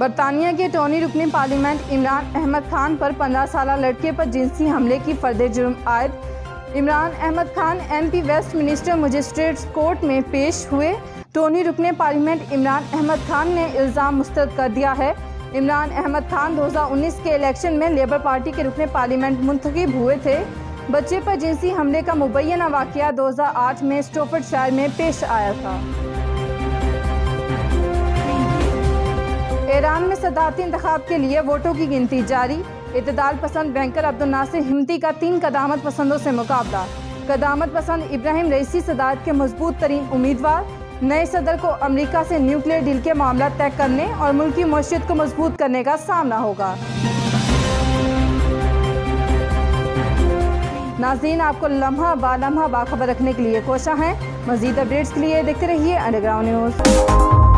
बरतानिया के अटॉर्नी रुकने पार्लियामेंट इमरान अहमद खान पर 15 साल लड़के पर जिनसी हमले की फर्द जुर्म आयद। Imran Ahmad Khan MP Westminster magistrates court में पेश हुए। अटॉर्नी रुकने पार्लियामेंट इमरान अहमद खान ने इल्ज़ाम मुस्तरद कर दिया है। इमरान अहमद खान 2019 के इलेक्शन में लेबर पार्टी के रुकने पार्लियामेंट मुंतखब हुए थे। बच्चे पर जिनसी हमले का मुबैना वाक़या 2008 में स्टोफर्डशायर में पेश आया था। ईरान में सदारती इंतखाब के लिए वोटों की गिनती जारी। इत्तेदाल पसंद बैंकर अब्दुल नासिर हिम्मती का 3 कदामत पसंदों से मुकाबला। कदामत पसंद इब्राहिम रईसी सदारत के मजबूत तरीन उम्मीदवार। नए सदर को अमेरिका से न्यूक्लियर डील के मामला तय करने और मुल्की मईशत को मजबूत करने का सामना होगा। नाज़रीन, आपको लम्हा बाखबर रखने के लिए कोशिश हैं। मज़ीद अपडेट्स के लिए देखते रहिए अंडरग्राउंड न्यूज़।